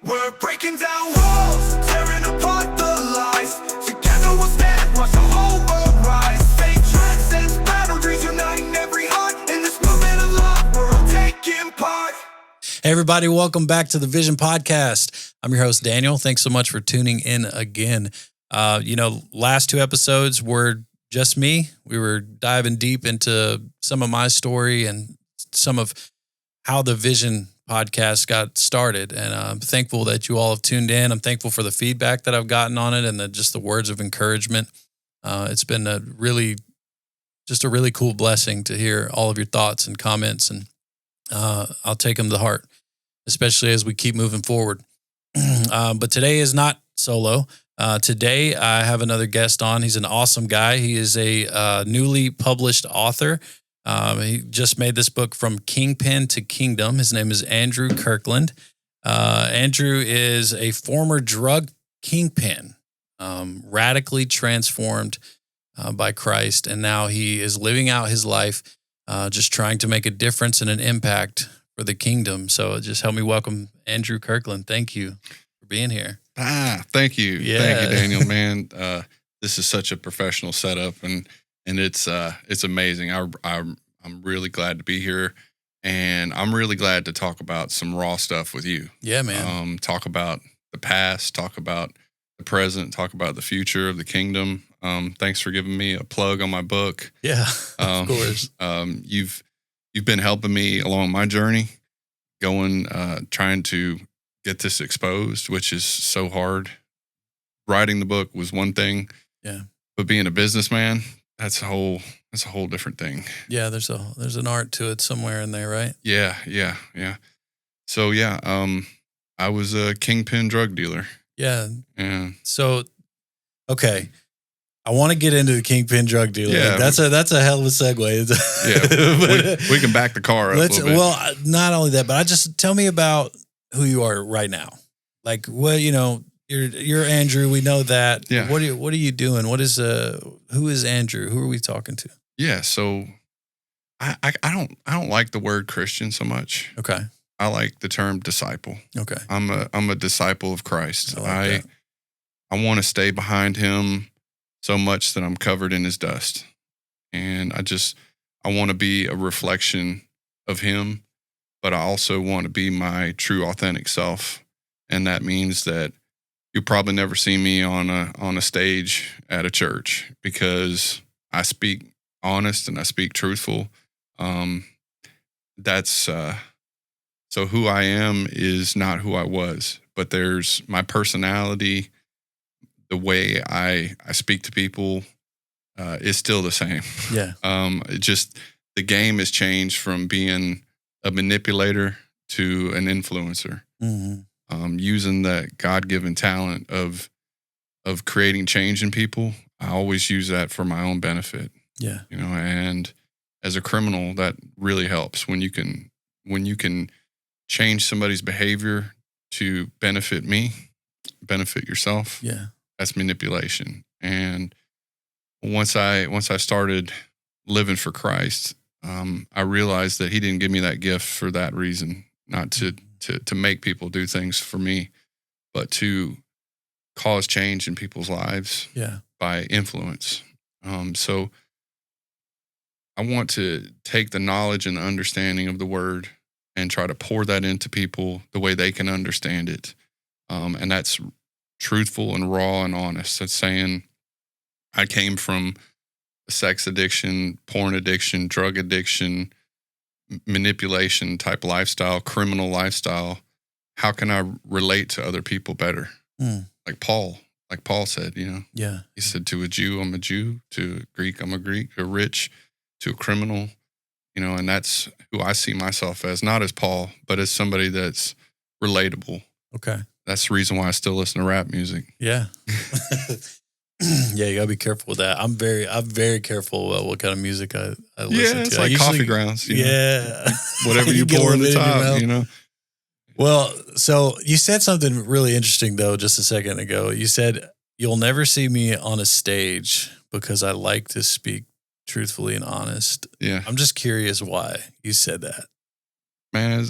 We're breaking down walls, tearing apart the lies. Together we'll stand, watch the whole world rise. Faith transcends boundaries, uniting every heart. In this movement of love, we're all taking part. Hey everybody, welcome back to the Vision Podcast. I'm your host, Daniel. Thanks so much for tuning in again. Last two episodes were just me. We were diving deep into some of my story and some of how the Vision Podcast got started. And I'm thankful that you all have tuned in. I'm thankful for the feedback that I've gotten on it and just the words of encouragement. It's been a really cool blessing to hear all of your thoughts and comments, and I'll take them to heart, especially as we keep moving forward. But today is not solo. Today I have another guest on. He's an awesome guy. He is a newly published author. He just made this book, From Kingpin to Kingdom. His name is Andrew Kirkland. Andrew is a former drug kingpin, radically transformed by Christ, and now he is living out his life, just trying to make a difference and an impact for the kingdom. So just help me welcome Andrew Kirkland. Thank you for being here. Thank you. Yeah. Thank you, Daniel, man. This is such a professional setup, and it's amazing. I'm really glad to be here, and I'm really glad to talk about some raw stuff with you. Yeah, man. Talk about the past, talk about the present, talk about the future of the kingdom. Thanks for giving me a plug on my book. Yeah, of course. You've been helping me along my journey, trying to get this exposed, which is so hard. Writing the book was one thing. Yeah. But being a businessman, that's a whole different thing. Yeah, there's an art to it somewhere in there, right? Yeah. So I was a kingpin drug dealer. Yeah. Yeah. So, okay. I want to get into the kingpin drug dealer. Yeah. That's a hell of a segue. Yeah. we can back the car up a little bit. Well, not only that, but tell me about who you are right now. Like, well, you're Andrew. We know that. Yeah. What are you doing? Who is Andrew? Who are we talking to? Yeah. So I don't like the word Christian so much. Okay. I like the term disciple. Okay. I'm a disciple of Christ. I want to stay behind him so much that I'm covered in his dust. And I want to be a reflection of him, but I also want to be my true authentic self. And that means that you'll probably never see me on a stage at a church, because I speak honest and I speak truthful. So who I am is not who I was, but there's my personality, the way I speak to people is still the same. Yeah. The game has changed from being a manipulator to an influencer. Mm-hmm. Using that God-given talent of creating change in people. I always use that for my own benefit. Yeah. And as a criminal, that really helps when you can change somebody's behavior to benefit me, benefit yourself. Yeah. That's manipulation. And once I started living for Christ, I realized that he didn't give me that gift for that reason, not to make people do things for me, but to cause change in people's lives. Yeah. By influence. So I want to take the knowledge and the understanding of the word and try to pour that into people the way they can understand it. And that's truthful and raw and honest. That's saying I came from sex addiction, porn addiction, drug addiction, manipulation type lifestyle, criminal lifestyle. How can I relate to other people better? Like Paul said, Yeah. He said, to a Jew, I'm a Jew, to a Greek, I'm a Greek, a rich, to a criminal, and that's who I see myself as, not as Paul, but as somebody that's relatable. Okay. That's the reason why I still listen to rap music. Yeah. Yeah, you gotta be careful with that. I'm very careful about what kind of music I listen to. Yeah, it's like coffee grounds. Yeah. Whatever you pour in the top, Well, so you said something really interesting, though, just a second ago. You said, you'll never see me on a stage because I like to speak truthfully and honest. Yeah. I'm just curious why you said that. Man,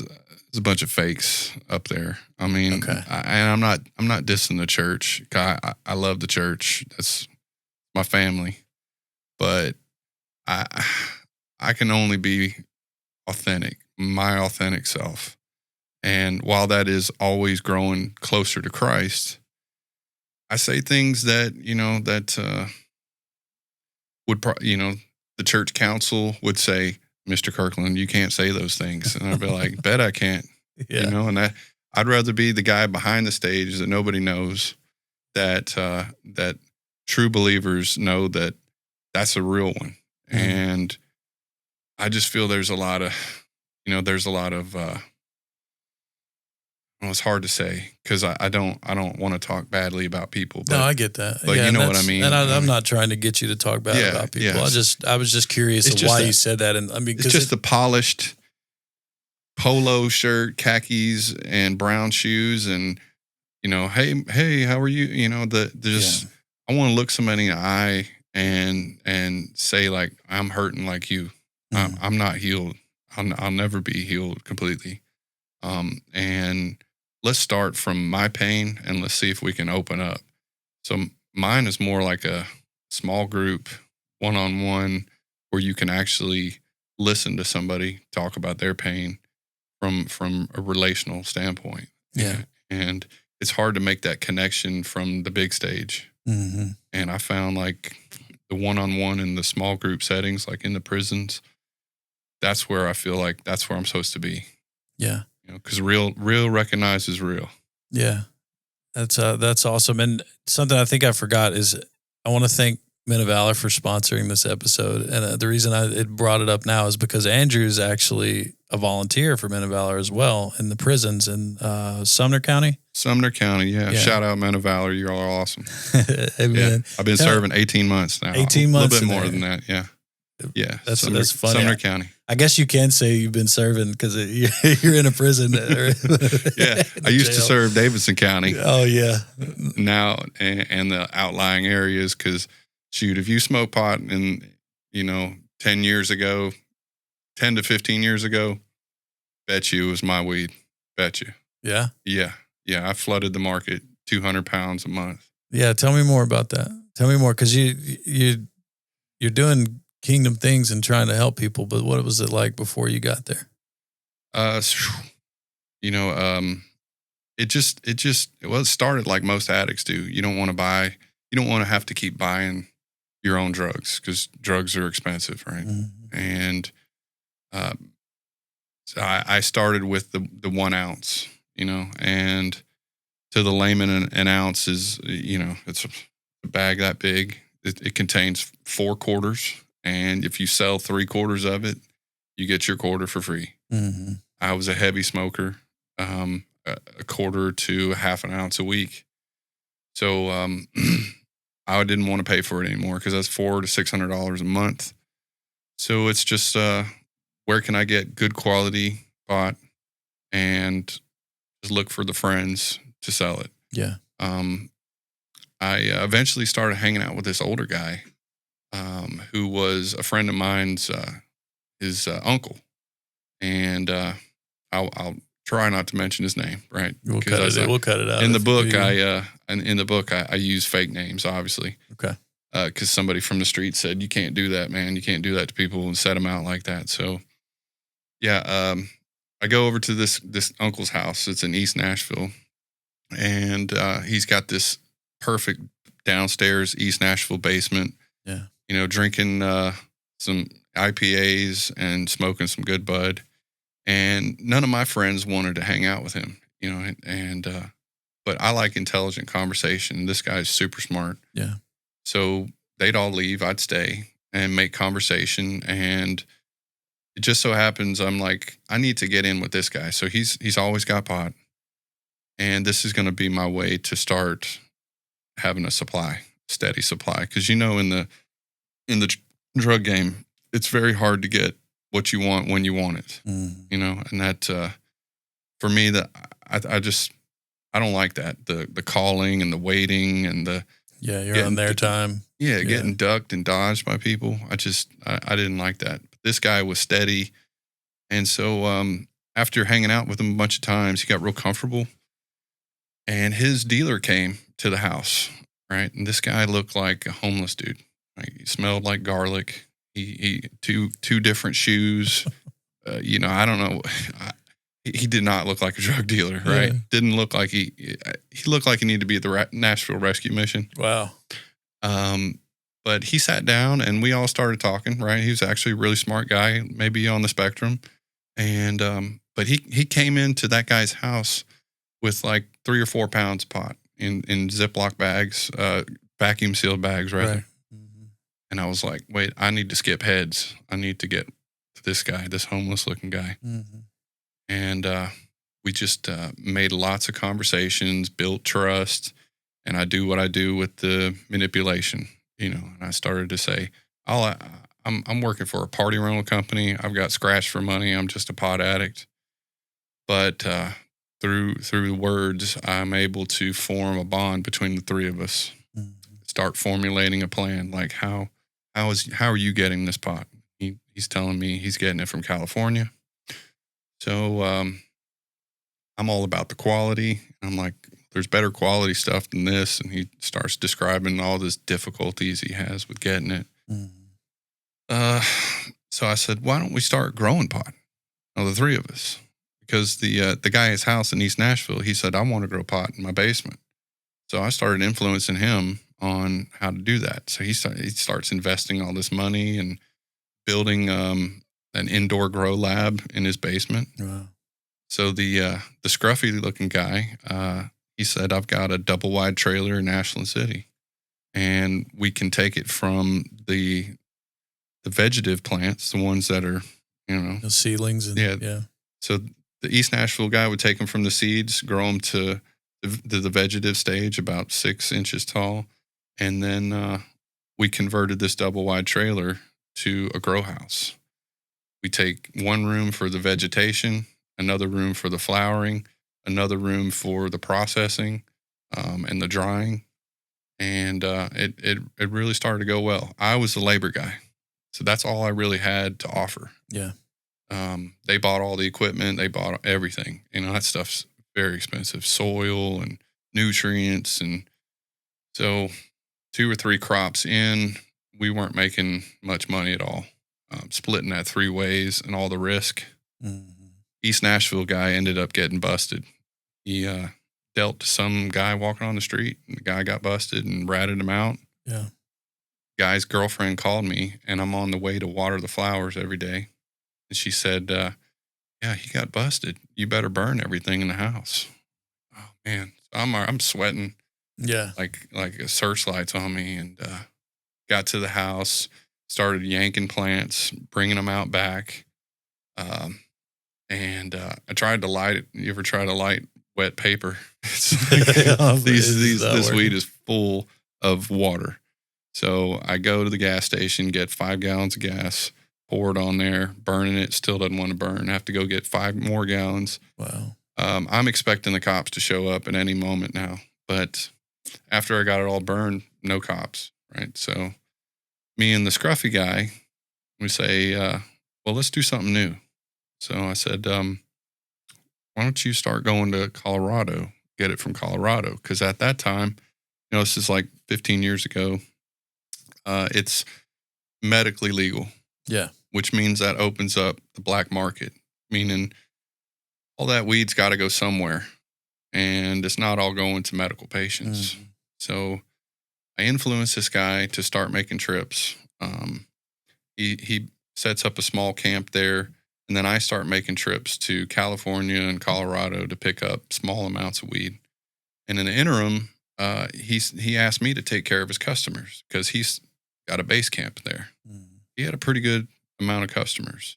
there's a bunch of fakes up there. I mean, Okay. I'm not dissing the church. I love the church. That's my family, but I can only be authentic, my authentic self. And while that is always growing closer to Christ, I say things that, the church council would say, Mr. Kirkland, you can't say those things. And I'd be like, bet I can't, Yeah. and I'd rather be the guy behind the stage that nobody knows, that true believers know that that's a real one. Mhm. And I just feel there's a lot of, well, it's hard to say because I don't want to talk badly about people. But, No, I get that. but you know what I mean? And I'm not trying to get you to talk bad about people. yes. I was just curious It's of just why that- you said that. And I mean, It's just the polished polo shirt, khakis, and brown shoes, and hey, how are you? I want to look somebody in the eye and say like, I'm hurting like you. Mhm. I'm not healed. I'll never be healed completely. And let's start from my pain and let's see if we can open up. So mine is more like a small group, one-on-one, where you can actually listen to somebody talk about their pain from a relational standpoint. Yeah. And it's hard to make that connection from the big stage. Mm-hmm. And I found like the one-on-one in the small group settings, like in the prisons, that's where I feel like that's where I'm supposed to be. Yeah. Because real recognizes real. Yeah. That's awesome. And something I think I forgot is I want to thank Men of Valor for sponsoring this episode. And the reason I brought it up now is because Andrew is actually a volunteer for Men of Valor as well in the prisons in Sumner County. Sumner County, yeah. Yeah. Shout out Men of Valor. You all are awesome. Amen. Yeah. I've been Tell- serving 18 months now. 18 A months little bit in more there. than that, yeah. Yeah. That's funny. Sumner County. I guess you can say you've been serving because you're in a prison. Yeah. I used to serve Davidson County Oh, yeah. now and the outlying areas because, shoot, if you smoke pot and, 10 years ago, 10 to 15 years ago, bet you it was my weed. Bet you. Yeah. Yeah. Yeah. I flooded the market 200 pounds a month. Yeah. Tell me more about that. Tell me more because you're doing kingdom things and trying to help people, but what was it like before you got there? It started like most addicts do. You don't want to have to keep buying your own drugs because drugs are expensive, right? Mm-hmm. And so I started with the 1 ounce, and to the layman, an ounce is, it's a bag that big. It contains 4 quarters. And if you sell 3 quarters of it, you get your quarter for free. Mm-hmm. I was a heavy smoker, a quarter to half an ounce a week. So I didn't want to pay for it anymore because that's $400 to $600 a month. So it's just where can I get good quality pot and just look for the friends to sell it. Yeah. I eventually started hanging out with this older guy who was a friend of mine's, his uncle. And I'll try not to mention his name, right? We'll cut it out. In the book, Yeah. I use fake names, obviously. Okay. Because somebody from the street said, you can't do that, man. You can't do that to people and set them out like that. So, yeah, I go over to this uncle's house. It's in East Nashville. And he's got this perfect downstairs East Nashville basement. Yeah. Drinking some IPAs and smoking some good bud. And none of my friends wanted to hang out with him, but I like intelligent conversation. This guy's super smart. Yeah. So they'd all leave. I'd stay and make conversation. And it just so happens I'm like, I need to get in with this guy. So he's always got pot. And this is going to be my way to start having a steady supply. Because, in the drug game, it's very hard to get what you want when you want it, Mm. and that, for me, that I don't like that. The calling and the waiting and Yeah. You're on their time. getting ducked and dodged by people. I didn't like that. This guy was steady. And so, after hanging out with him a bunch of times, he got real comfortable, and his dealer came to the house, right? And this guy looked like a homeless dude. Like, he smelled like garlic. He two different shoes. I don't know. He did not look like a drug dealer, right? Yeah. Didn't look like he looked like he needed to be at the Nashville Rescue Mission. Wow. But he sat down and we all started talking, right? He was actually a really smart guy, maybe on the spectrum. And, but he came into that guy's house with like 3 or 4 pounds of pot in Ziploc bags, vacuum sealed bags, rather. Right. Mm-hmm. And I was like, wait, I need to skip heads. I need to get to this guy, this homeless looking guy. Mm-hmm. And, we just, made lots of conversations, built trust, and I do what I do with the manipulation, and I started to say, I'm working for a party rental company. I've got scratch for money. I'm just a pot addict. But through the words, I'm able to form a bond between the three of us. Mm-hmm. Start formulating a plan. Like how are you getting this pot? He's telling me he's getting it from California. So I'm all about the quality. I'm like, there's better quality stuff than this. And he starts describing all these difficulties he has with getting it. Mm-hmm. So I said, why don't we start growing pot? The three of us. Because the guy at his house in East Nashville, he said, I want to grow pot in my basement. So I started influencing him on how to do that. So he starts investing all this money and building an indoor grow lab in his basement. Wow. So the scruffy looking guy, he said, I've got a double wide trailer in Ashland City, and we can take it from the vegetative plants, the ones that are, The seedlings. And, yeah. So the East Nashville guy would take them from the seeds, grow them to the vegetative stage, about 6 inches tall. And then we converted this double wide trailer to a grow house. We take one room for the vegetation, another room for the flowering, another room for the processing and the drying. And it really started to go well. I was the labor guy. So that's all I really had to offer. Yeah. They bought all the equipment. They bought everything. That stuff's very expensive. Soil and nutrients. And so 2 or 3 crops in, we weren't making much money at all. Splitting that 3 ways and all the risk. Mm-hmm. East Nashville guy ended up getting busted. He dealt to some guy walking on the street, and the guy got busted and ratted him out. Yeah. Guy's girlfriend called me, and I'm on the way to water the flowers every day. And she said, yeah, he got busted. You better burn everything in the house. Oh, man. I'm sweating. Yeah. Like searchlights on me, and got to the house, started yanking plants, bringing them out back. And I tried to light it. You ever try to light wet paper? It's like this weed is full of water. So I go to the gas station, get 5 gallons of gas, pour it on there, burning it, still doesn't want to burn. I have to go get 5 more gallons. Wow. I'm expecting the cops to show up at any moment now. But after I got it all burned, no cops, right? So me and the scruffy guy, we say, well, let's do something new. So I said, why don't you start going to Colorado, get it from Colorado? Because at that time, this is like 15 years ago, it's medically legal. Yeah. Which means that opens up the black market, meaning all that weed's got to go somewhere, and it's not all going to medical patients. Mm-hmm. So I influenced this guy to start making trips. He sets up a small camp there, and then I start making trips to California and Colorado to pick up small amounts of weed. And in the interim, he asked me to take care of his customers because he's got a base camp there. Mm. He had a pretty good amount of customers,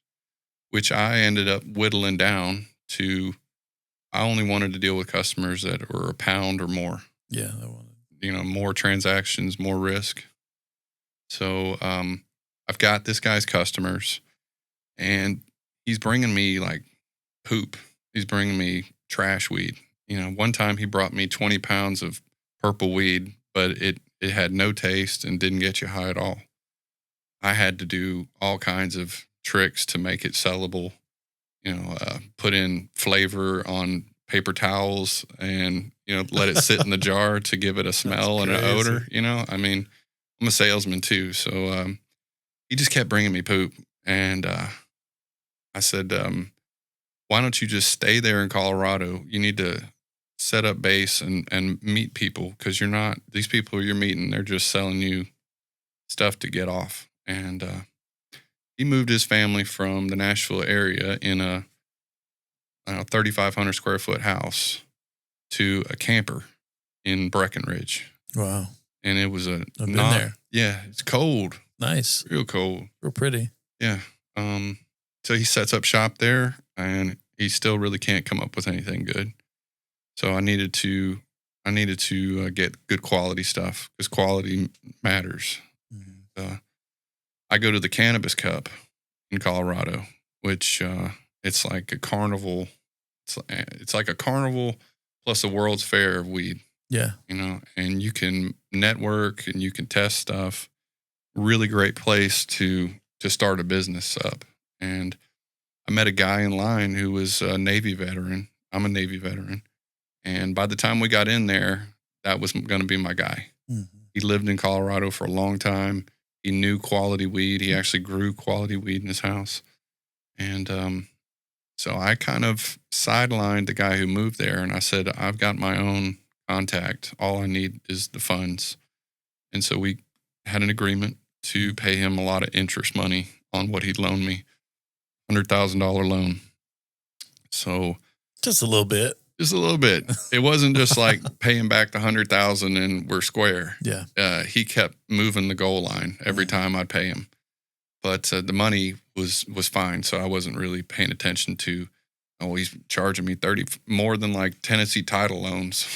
which I ended up whittling down to, I only wanted to deal with customers that were a pound or more. Yeah. More transactions, more risk. So I've got this guy's customers, and he's bringing me like poop. He's bringing me trash weed. One time he brought me 20 pounds of purple weed, but it had no taste and didn't get you high at all. I had to do all kinds of tricks to make it sellable. put in flavor on paper towels and, let it sit in the jar to give it a smell and an odor, I mean, I'm a salesman too. So, he just kept bringing me poop. And, I said, why don't you just stay there in Colorado? You need to set up base and meet people, because these people you're meeting, they're just selling you stuff to get off. And he moved his family from the Nashville area in a 3,500 square foot house to a camper in Breckenridge. Wow. And it was I've been there. Yeah, it's cold. Nice. Real cold. Real pretty. Yeah. So he sets up shop there, and he still really can't come up with anything good. So I needed to get good quality stuff, because quality matters. Mm-hmm. I go to the Cannabis Cup in Colorado, which it's like a carnival. It's like a carnival plus a World's Fair of weed. Yeah. And you can network and you can test stuff. Really great place to start a business up. And I met a guy in line who was a Navy veteran. I'm a Navy veteran. And by the time we got in there, that was going to be my guy. Mm-hmm. He lived in Colorado for a long time. He knew quality weed. He actually grew quality weed in his house. And so I kind of sidelined the guy who moved there. And I said, I've got my own contact. All I need is the funds. And so we had an agreement to pay him a lot of interest money on what he'd loaned me, $100,000 loan. So just a little bit. Just a little bit. It wasn't just like paying back the 100,000 and we're square. Yeah. He kept moving the goal line every time I'd pay him, but the money was fine. So I wasn't really paying attention to, he's charging me 30 more than like Tennessee title loans.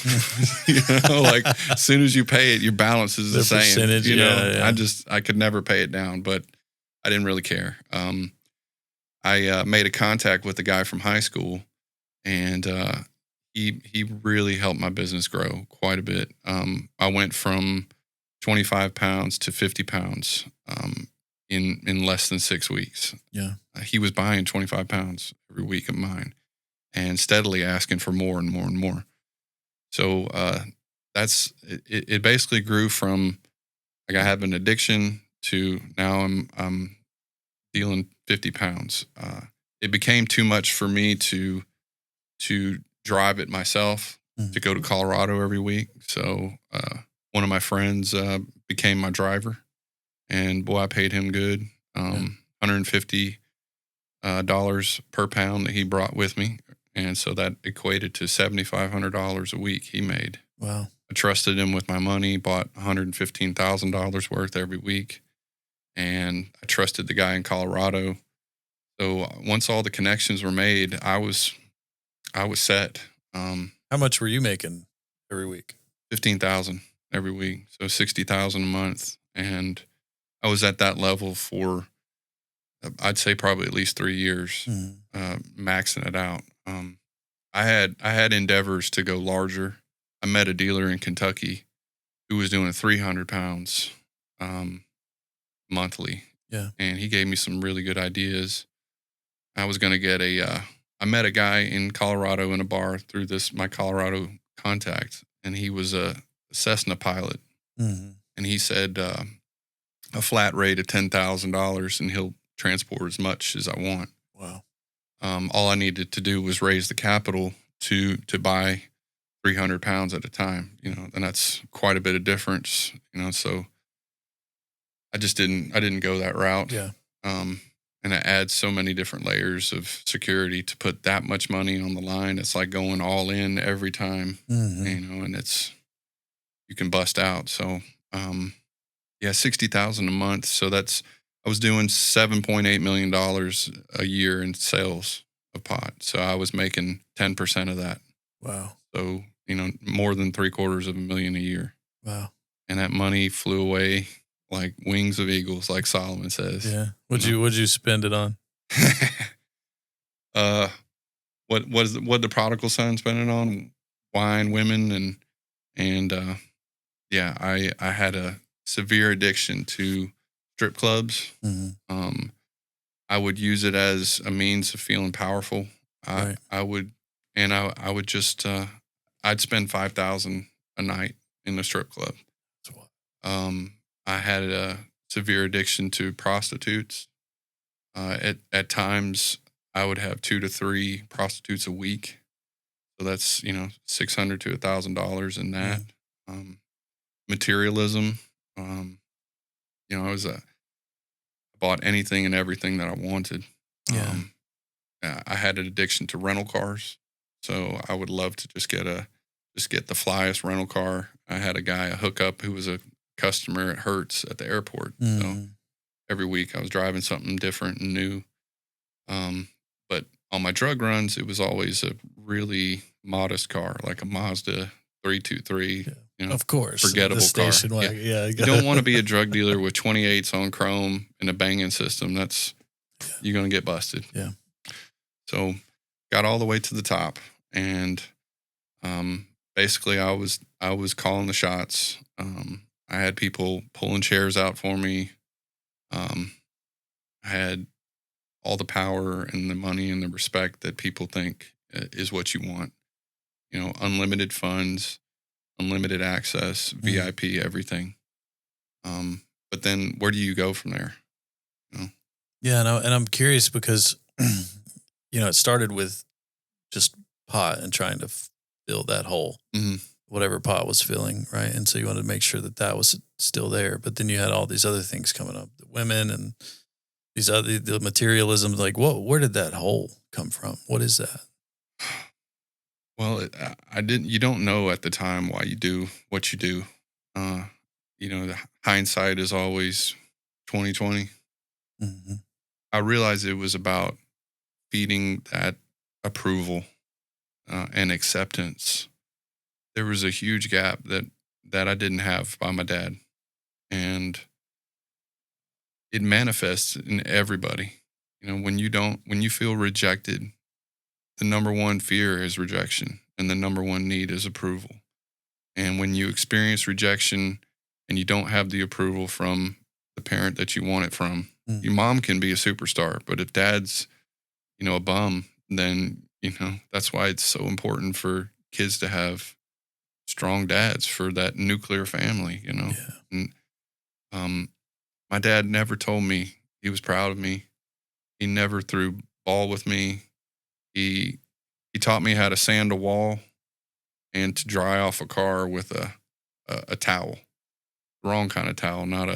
Like as soon as you pay it, your balance is the same. Percentage, yeah. I could never pay it down, but I didn't really care. I made a contact with the guy from high school, and he really helped my business grow quite a bit. I went from 25 pounds to 50 pounds in less than 6 weeks. Yeah. He was buying 25 pounds every week of mine and steadily asking for more and more and more. So it basically grew from like I have an addiction to now I'm dealing 50 pounds. It became too much for me to drive it myself, to go to Colorado every week. So one of my friends became my driver, and boy, I paid him good. $150 per pound that he brought with me. And so that equated to $7,500 a week he made. Wow. I trusted him with my money, bought $115,000 worth every week. And I trusted the guy in Colorado. So once all the connections were made, I was set. How much were you making every week? $15,000 every week. So $60,000 a month. And I was at that level for, I'd say probably at least 3 years, maxing it out. I had endeavors to go larger. I met a dealer in Kentucky who was doing 300 pounds monthly. Yeah. And he gave me some really good ideas. I was going to get I met a guy in Colorado in a bar through my Colorado contact, and he was a Cessna pilot. Mm-hmm. And he said a flat rate of $10,000 and he'll transport as much as I want. Wow. All I needed to do was raise the capital to buy 300 pounds at a time, and that's quite a bit of difference, so I didn't go that route. Yeah. And it adds so many different layers of security to put that much money on the line. It's like going all in every time, and you can bust out. So, 60,000 a month. So I was doing $7.8 million a year in sales of pot. So I was making 10% of that. Wow. So, more than $750,000 a year. Wow. And that money flew away like wings of eagles, like Solomon says. Yeah. What'd you spend it on? What the prodigal son spend it on? Wine, women, and I had a severe addiction to strip clubs. Mm-hmm. I would use it as a means of feeling powerful. Right. I would just, I'd spend 5,000 a night in the strip club. That's what. I had a severe addiction to prostitutes. At times, I would have 2 to 3 prostitutes a week. So that's, $600 to $1,000 in that. Um, Materialism. I bought anything and everything that I wanted. Yeah. I had an addiction to rental cars, so I would love to just get the flyest rental car. I had a hookup who was a customer at Hertz at the airport. So every week I was driving something different and new. But on my drug runs, it was always a really modest car, like a Mazda 323. Of course. Forgettable the station car. wagon. Yeah. You don't want to be a drug dealer with 28s on chrome and a banging system. You're going to get busted. Yeah. So got all the way to the top, and basically I was calling the shots. I had people pulling chairs out for me. I had all the power and the money and the respect that people think is what you want. Unlimited funds, unlimited access, VIP, everything. But then where do you go from there? Yeah. And I'm curious because, it started with just pot and trying to fill that hole, whatever pot was filling. Right. And so you wanted to make sure that was still there. But then you had all these other things coming up, the women and the materialism, like, whoa, where did that hole come from? What is that? Well, you don't know at the time why you do what you do. The hindsight is always 2020. Mm-hmm. I realized it was about feeding that approval and acceptance. There was a huge gap that I didn't have by my dad. And it manifests in everybody. When you feel rejected, the number one fear is rejection, and the number one need is approval. And when you experience rejection and you don't have the approval from the parent that you want it from, your mom can be a superstar, but if dad's, a bum, then, that's why it's so important for kids to have strong dads, for that nuclear family, Yeah. And my dad never told me he was proud of me. He never threw ball with me. He taught me how to sand a wall and to dry off a car with a towel, wrong kind of towel, not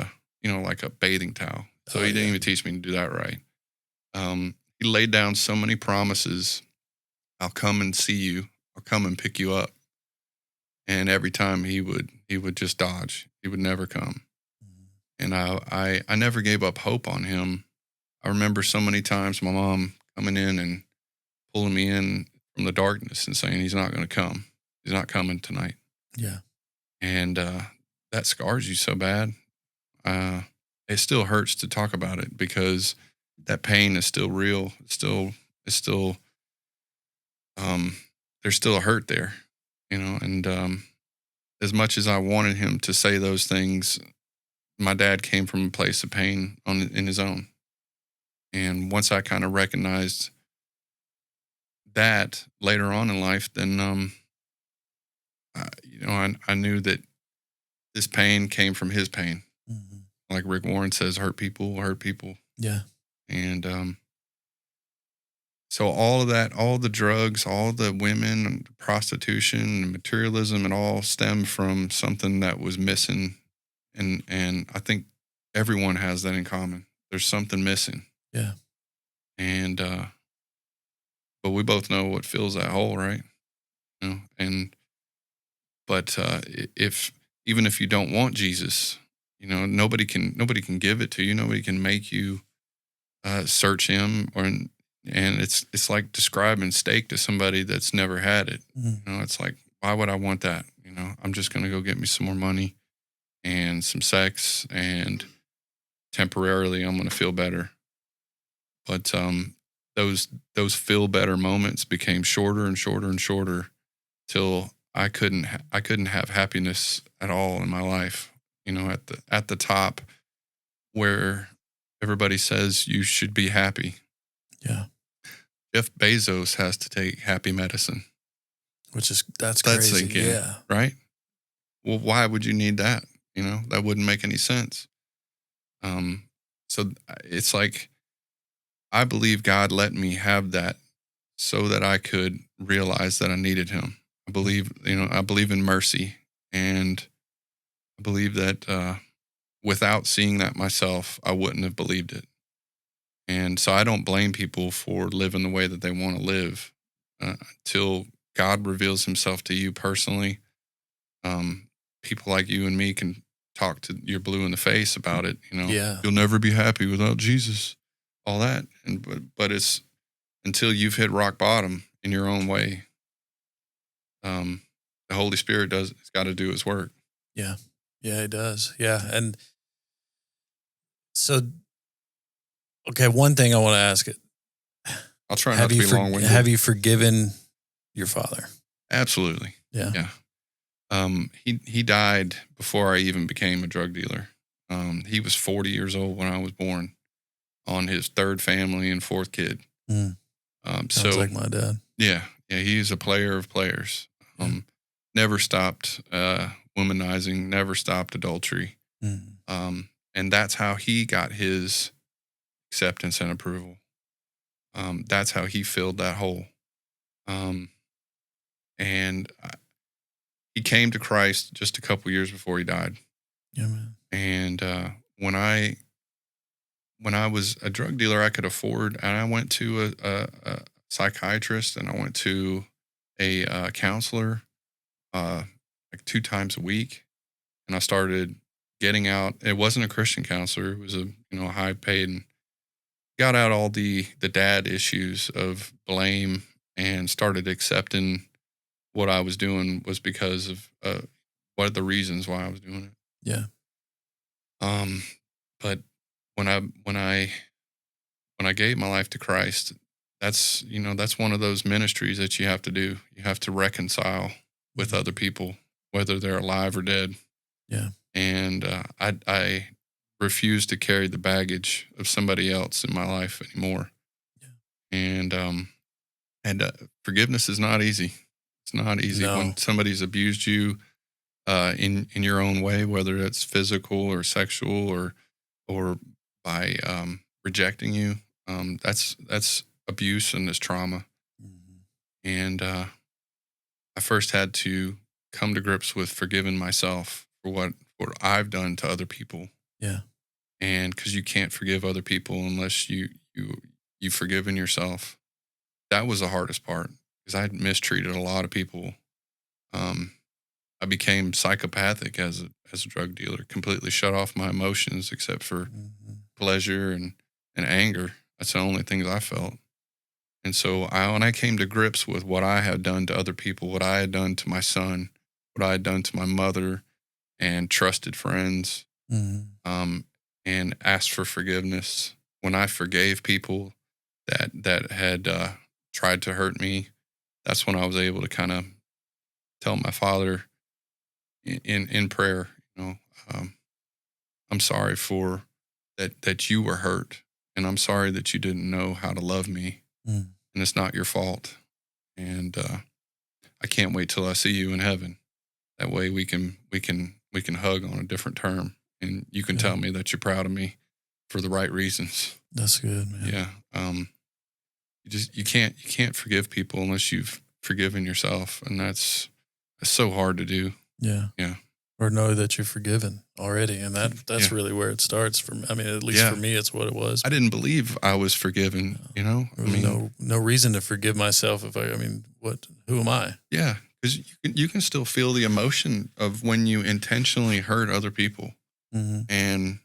like a bathing towel. So he didn't even teach me to do that right. He laid down so many promises. I'll come and see you. I'll come and pick you up. And every time he would just dodge. He would never come. And I never gave up hope on him. I remember so many times my mom coming in and pulling me in from the darkness and saying, he's not going to come. He's not coming tonight. Yeah. And that scars you so bad. It still hurts to talk about it because that pain is still real. It's still there's still a hurt there, and as much as I wanted him to say those things, my dad came from a place of pain in his own. And once I kind of recognized that later on in life, then, I knew that this pain came from his pain. Mm-hmm. Like Rick Warren says, hurt people will hurt people. Yeah. And so all of that, all the drugs, all the women, and prostitution and materialism, it all stemmed from something that was missing. And I think everyone has that in common. There's something missing. Yeah. And but we both know what fills that hole, right? But even if you don't want Jesus, nobody can give it to you. Nobody can make you search him, and it's like describing steak to somebody that's never had it. Mm-hmm. It's like, why would I want that? I'm just going to go get me some more money and some sex, and temporarily I'm going to feel better. But those feel better moments became shorter and shorter and shorter till I couldn't have happiness at all in my life. At the top where everybody says you should be happy. Yeah. Jeff Bezos has to take happy medicine. That's Let crazy. sink in, Yeah. right? Well, why would you need that? That wouldn't make any sense. So it's like, I believe God let me have that so that I could realize that I needed him. I believe in mercy, and I believe that without seeing that myself, I wouldn't have believed it. And so I don't blame people for living the way that they want to live until God reveals himself to you personally. People like you and me can talk to your blue in the face about it. Yeah. You'll never be happy without Jesus, all that. But it's until you've hit rock bottom in your own way. The Holy Spirit it's got to do his work. Yeah. Yeah, it does. Yeah. And so, okay, one thing I want to ask it. I'll try not to be long-winded. Have you forgiven your father? Absolutely. Yeah. Yeah. He died before I even became a drug dealer. He was 40 years old when I was born, on his third family and fourth kid. Sounds like my dad. Yeah. He's a player of players. Never stopped womanizing, never stopped adultery. And that's how he got his acceptance and approval. That's how he filled that hole. And he came to Christ just a couple years before he died. Yeah, man. And when I was a drug dealer, I could afford, and I went to a psychiatrist, and I went to a counselor like 2 times a week, and I started getting out. It wasn't a Christian counselor; it was a high paid, and got out all the dad issues of blame, and started accepting what I was doing was because of what are the reasons why I was doing it. Yeah. But when I gave my life to Christ, that's one of those ministries that you have to do. You have to reconcile with other people, whether they're alive or dead. Yeah. And I refuse to carry the baggage of somebody else in my life anymore. Yeah. And forgiveness is not easy. It's not easy when somebody's abused you in your own way, whether it's physical or sexual or by rejecting you. That's abuse and it's trauma. And I first had to come to grips with forgiving myself for what I've done to other people. Yeah. And because you can't forgive other people unless you've forgiven yourself. That was the hardest part, because I had mistreated a lot of people. I became psychopathic as a drug dealer, completely shut off my emotions except for pleasure and anger. That's the only things I felt. And so when I came to grips with what I had done to other people, what I had done to my son, what I had done to my mother and trusted friends, and asked for forgiveness, when I forgave people that had tried to hurt me, that's when I was able to kind of tell my father in prayer, I'm sorry for that you were hurt, and I'm sorry that you didn't know how to love me, and it's not your fault. And I can't wait till I see you in heaven. That way we can hug on a different term, and you can tell me that you're proud of me for the right reasons. That's good, man. Yeah. You can't forgive people unless you've forgiven yourself, and that's so hard to do. Yeah. Yeah. Or know that you're forgiven already, and that's really where it starts. At least for me, it's what it was. I didn't believe I was forgiven. There was no reason to forgive myself. Who am I? Yeah, because you can still feel the emotion of when you intentionally hurt other people, and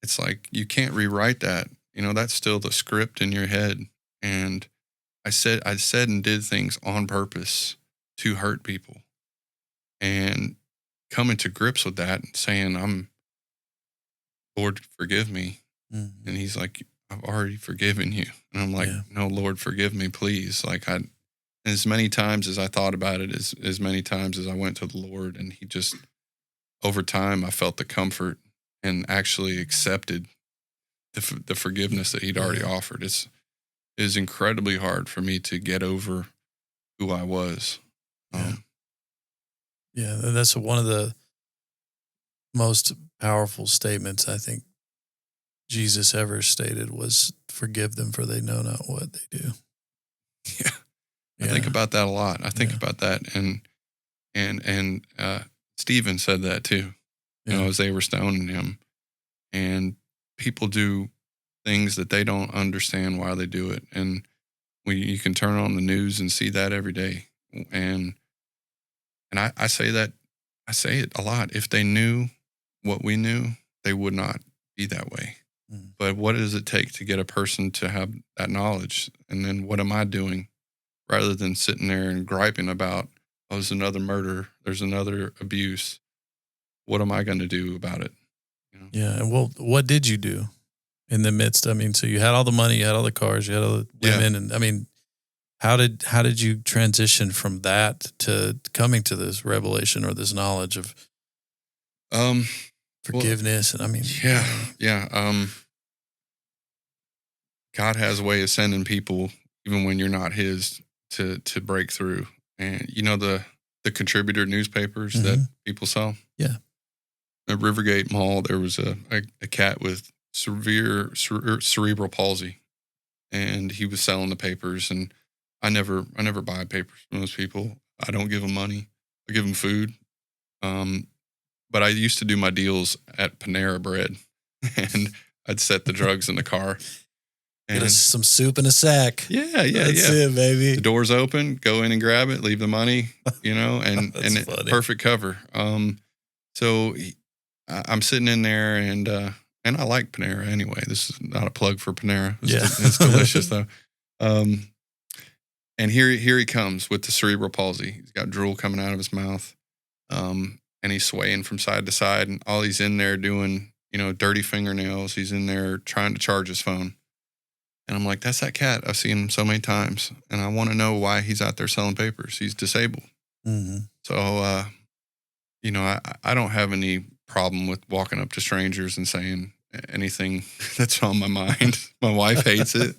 it's like you can't rewrite that. That's still the script in your head. And I said and did things on purpose to hurt people, and coming to grips with that and saying, Lord, forgive me. And he's like, I've already forgiven you. And I'm like, no, Lord, forgive me, please. And as many times as I thought about it, as many times as I went to the Lord, and he just, over time, I felt the comfort and actually accepted the forgiveness that he'd already offered. It is incredibly hard for me to get over who I was. Yeah, that's one of the most powerful statements I think Jesus ever stated was, "Forgive them, for they know not what they do." Yeah. I think about that a lot. I think about that, and Stephen said that too. You know, as they were stoning him, and people do things that they don't understand why they do it, and you can turn on the news and see that every day, and I say that, I say it a lot. If they knew what we knew, they would not be that way. But what does it take to get a person to have that knowledge? And then what am I doing? Rather than sitting there and griping about, oh, there's another murder, there's another abuse. What am I going to do about it? You know? Yeah. And well, what did you do in the midst? I mean, so you had all the money, you had all the cars, you had all the women, and I mean, how did you transition from that to coming to this revelation or this knowledge of forgiveness? And I mean, God has a way of sending people, even when you're not His, to break through. And you know the contributor newspapers that people sell. Yeah. At Rivergate Mall, there was a cat with severe cerebral palsy, and he was selling the papers. And I never buy papers from those people. I don't give them money. I give them food. But I used to do my deals at Panera Bread, and I'd set the drugs in the car. And get us some soup in a sack. Yeah. That's it, baby. The door's open, go in and grab it, leave the money, you know, and perfect cover. So I'm sitting in there, and I like Panera anyway. This is not a plug for Panera. It's delicious though. And here he comes with the cerebral palsy. He's got drool coming out of his mouth, and he's swaying from side to side, and all he's in there doing, you know, dirty fingernails. He's in there trying to charge his phone. And I'm like, that's that cat. I've seen him so many times, and I want to know why he's out there selling papers. He's disabled. So, you know, I don't have any problem with walking up to strangers and saying anything that's on my mind. My wife hates it.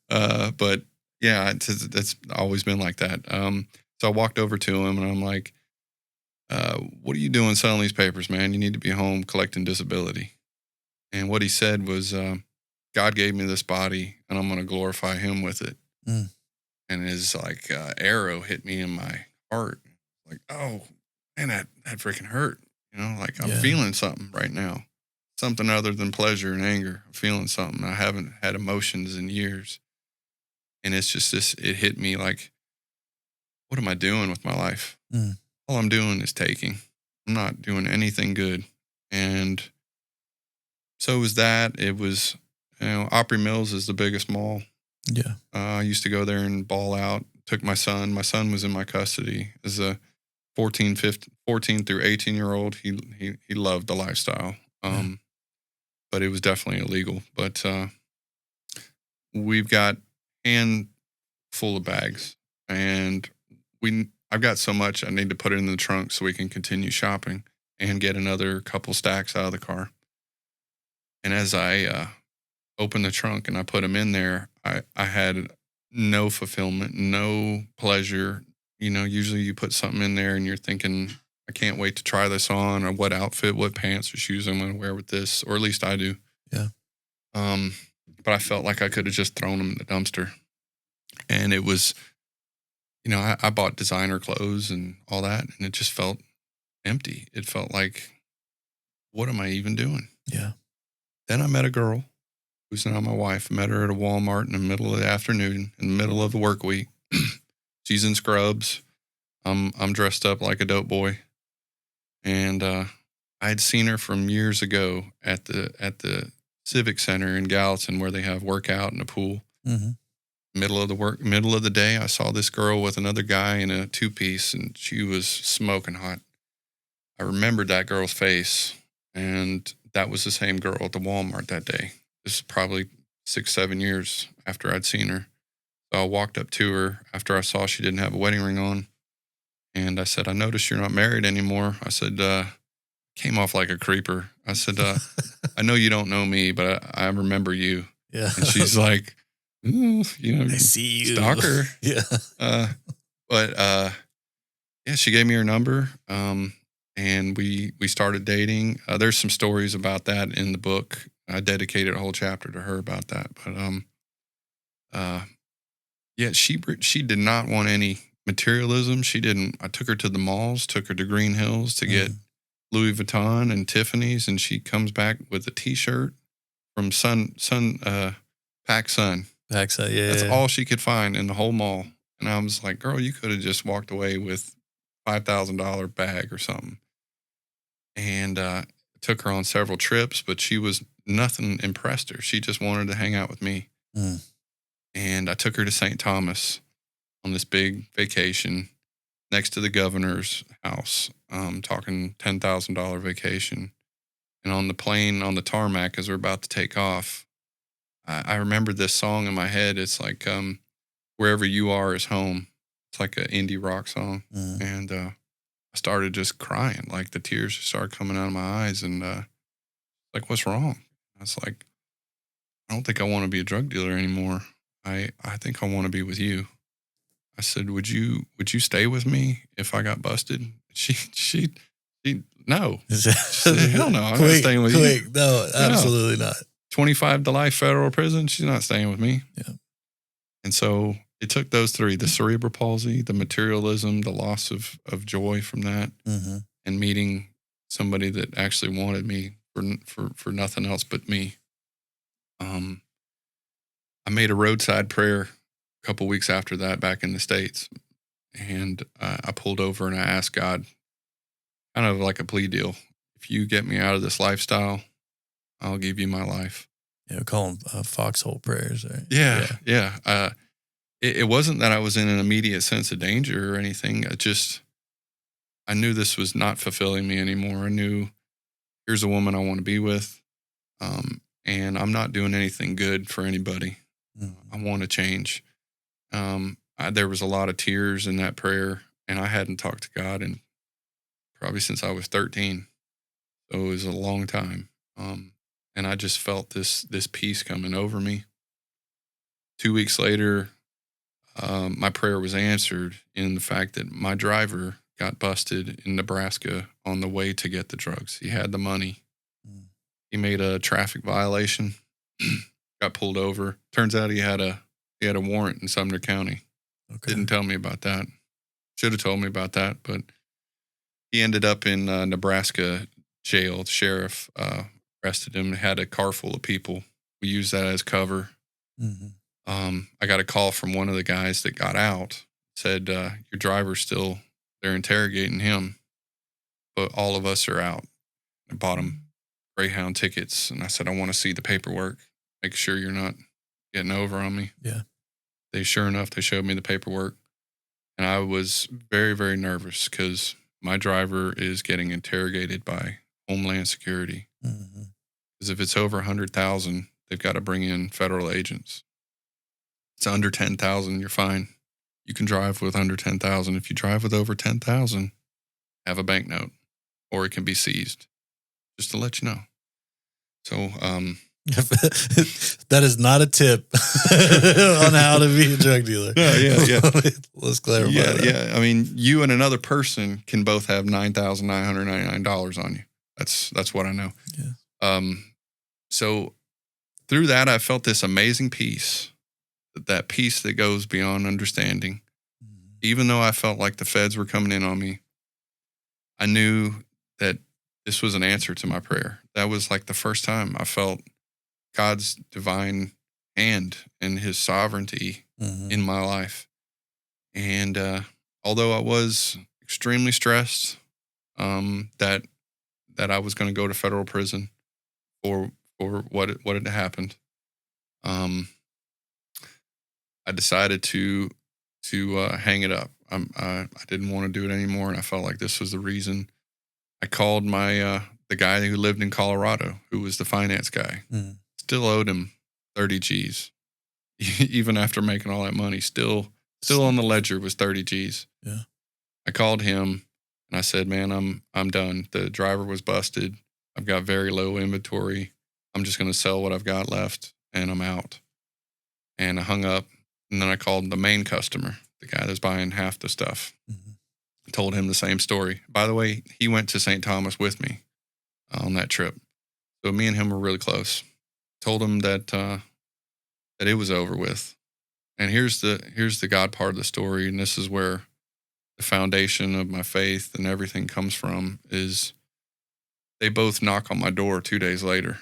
But yeah, it's always been like that. So I walked over to him, and I'm like, what are you doing selling these papers, man? You need to be home collecting disability. And what he said was, God gave me this body, and I'm going to glorify Him with it. And his like arrow hit me in my heart. Like, oh man, that freaking hurt. You know, like I'm feeling something right now, something other than pleasure and anger. I'm feeling something. I haven't had emotions in years. And it's just this, it hit me like, what am I doing with my life? All I'm doing is taking. I'm not doing anything good. And so was that. It was, you know, Opry Mills is the biggest mall. Yeah. I used to go there and ball out. Took my son. My son was in my custody as a 14 through 18-year-old. He loved the lifestyle. But it was definitely illegal. But we've got hand full of bags, and I've got so much I need to put it in the trunk so we can continue shopping and get another couple stacks out of the car. And as I opened the trunk and I put them in there, I had no fulfillment, no pleasure. You know, usually you put something in there and you're thinking, I can't wait to try this on, or what outfit, what pants or shoes I'm going to wear with this, or at least I do. Yeah. But I felt like I could have just thrown them in the dumpster. And it was, you know, I bought designer clothes and all that, and it just felt empty. It felt like, what am I even doing? Yeah. Then I met a girl who's now my wife. I met her at a Walmart in the middle of the afternoon, in the middle of the work week. She's in scrubs. I'm dressed up like a dope boy. And I had seen her from years ago at the Civic Center in Gallatin, where they have workout and a pool. Middle of the day, I saw this girl with another guy in a two-piece, and she was smoking hot. I remembered that girl's face, and that was the same girl at the Walmart that day. This is probably 6-7 years after I'd seen her. So I walked up to her after I saw she didn't have a wedding ring on. And I said, I noticed you're not married anymore. I said, came off like a creeper. I said, I know you don't know me, but I remember you. Yeah. And she's like, you know, I see you. stalker. Yeah. But yeah, she gave me her number. And we started dating. There's some stories about that in the book. I dedicated a whole chapter to her about that. But yeah, she did not want any materialism. She didn't. I took her to the malls, took her to Green Hills to get Louis Vuitton and Tiffany's, and she comes back with a T-shirt from Pac Sun. Backside, yeah. That's all she could find in the whole mall. And I was like, girl, you could have just walked away with $5,000 bag or something. And took her on several trips, but nothing impressed her. She just wanted to hang out with me. And I took her to St. Thomas on this big vacation next to the governor's house, talking $10,000 vacation. And on the plane, on the tarmac, as we're about to take off, I remember this song in my head. It's like, Wherever You Are Is Home. It's like an indie rock song. And I started just crying. Like the tears just started coming out of my eyes. And like, what's wrong? I was like, I don't think I want to be a drug dealer anymore. I think I want to be with you. I said, would you stay with me if I got busted? She no. She said, hell no, I'm not staying with you. No, absolutely not. 25 to life federal prison. She's not staying with me. Yeah. And so it took those three: the cerebral palsy, the materialism, the loss of joy from that, and meeting somebody that actually wanted me for nothing else but me. I made a roadside prayer a couple weeks after that back in the States. And I pulled over and I asked God, kind of like a plea deal, if you get me out of this lifestyle, I'll give you my life. Yeah, call them foxhole prayers. Right? Yeah. It wasn't that I was in an immediate sense of danger or anything. I knew this was not fulfilling me anymore. I knew here's a woman I want to be with. And I'm not doing anything good for anybody. I want to change. There was a lot of tears in that prayer, and I hadn't talked to God in probably since I was 13. So it was a long time. And I just felt this peace coming over me. 2 weeks later, my prayer was answered in the fact that my driver got busted in Nebraska on the way to get the drugs. He had the money. He made a traffic violation, got pulled over. Turns out he had a warrant in Sumner County. Okay. Didn't tell me about that. Should have told me about that, but he ended up in Nebraska jail. The sheriff arrested him, had a car full of people. We used that as cover. I got a call from one of the guys that got out, said, your driver's still, they're interrogating him, but all of us are out. I bought him Greyhound tickets, and I said, I want to see the paperwork, make sure you're not getting over on me. Yeah. Sure enough, they showed me the paperwork, and I was very, very nervous because my driver is getting interrogated by Homeland Security. Because if it's over 100,000, they've got to bring in federal agents. It's under 10,000, you're fine. You can drive with under 10,000. If you drive with over 10,000, have a bank note, or it can be seized. Just to let you know. So, that is not a tip on how to be a drug dealer. Yeah. Let's clarify that. Yeah. I mean, you and another person can both have $9,999 on you. That's what I know. Yeah. So through that, I felt this amazing peace, that peace that goes beyond understanding. Even though I felt like the feds were coming in on me, I knew that this was an answer to my prayer. That was like the first time I felt God's divine hand and his sovereignty in my life. And although I was extremely stressed that I was going to go to federal prison for what had happened, I decided to hang it up. I didn't want to do it anymore, and I felt like this was the reason. I called my the guy who lived in Colorado, who was the finance guy. Still owed him 30 G's, even after making all that money. Still on the ledger was 30 G's. Yeah. I called him, And I said, man, I'm done. The driver was busted. I've got very low inventory. I'm just going to sell what I've got left and I'm out. And I hung up. And then I called the main customer, the guy that's buying half the stuff. Mm-hmm. Told him the same story. By the way, he went to St. Thomas with me on that trip. So me and him were really close. Told him that it was over with. And here's the God part of the story, and this is where the foundation of my faith and everything comes from, is they both knock on my door 2 days later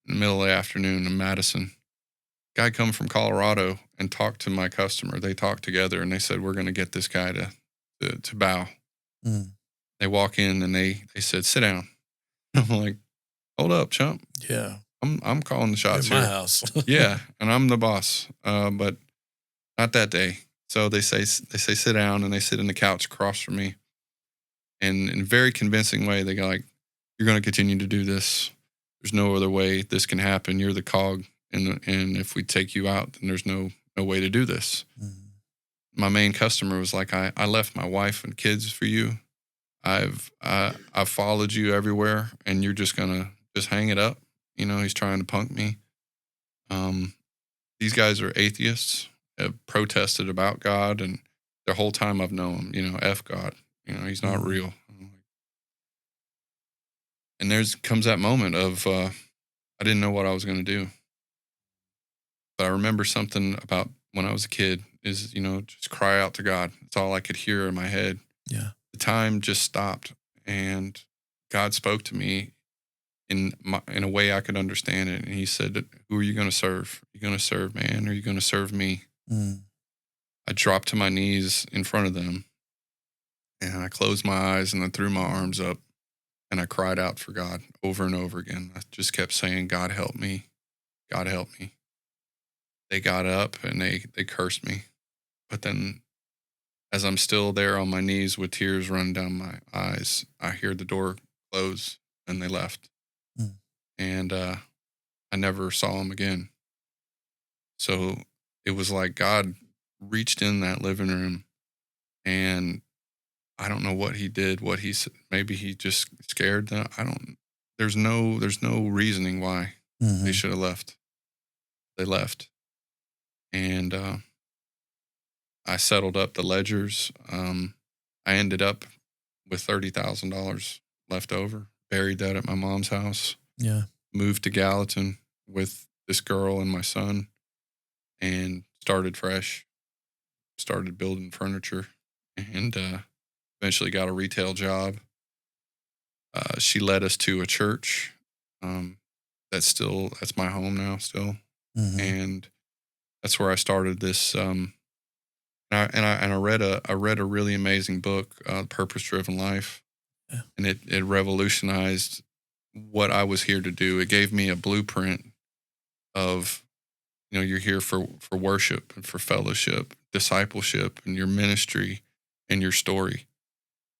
in the middle of the afternoon in Madison. Guy come from Colorado and talked to my customer. They talked together and they said, we're going to get this guy to bow. Mm. They walk in and they said, sit down. I'm like, hold up, chump. Yeah. I'm calling the shots In my here. house. Yeah, and I'm the boss, but not that day. So they say sit down, and they sit in the couch across from me, and in a very convincing way, they go like, "You're going to continue to do this. There's no other way this can happen. You're the cog, and if we take you out, then there's no way to do this." Mm. My main customer was like, "I left my wife and kids for you. I've followed you everywhere, and you're just gonna just hang it up." You know, he's trying to punk me. These guys are atheists, have protested about God, and the whole time I've known them, you know, F God, you know, he's not real. And there's comes that moment of, I didn't know what I was going to do. But I remember something about when I was a kid is, you know, just cry out to God. It's all I could hear in my head. Yeah. The time just stopped, and God spoke to me in a way I could understand it. And he said, who are you going to serve? Are you going to serve man, or are you going to serve me? Mm. I dropped to my knees in front of them, and I closed my eyes and I threw my arms up, and I cried out for God over and over again. I just kept saying, God help me. God help me. They got up and they cursed me. But then as I'm still there on my knees with tears running down my eyes, I hear the door close and they left. Mm. And I never saw them again. So it was like God reached in that living room, and I don't know what he did, what he said. Maybe he just scared them. There's no reasoning why they should have left. They left. And I settled up the ledgers. I ended up with $30,000 left over, buried that at my mom's house. Yeah. Moved to Gallatin with this girl and my son, and started fresh. Started building furniture, and eventually got a retail job. She led us to a church. That's my home now still. Mm-hmm. And that's where I started this. And I read a really amazing book, Purpose Driven Life. Yeah. And it revolutionized what I was here to do. It gave me a blueprint of, you know, you're here for worship and for fellowship, discipleship, and your ministry and your story.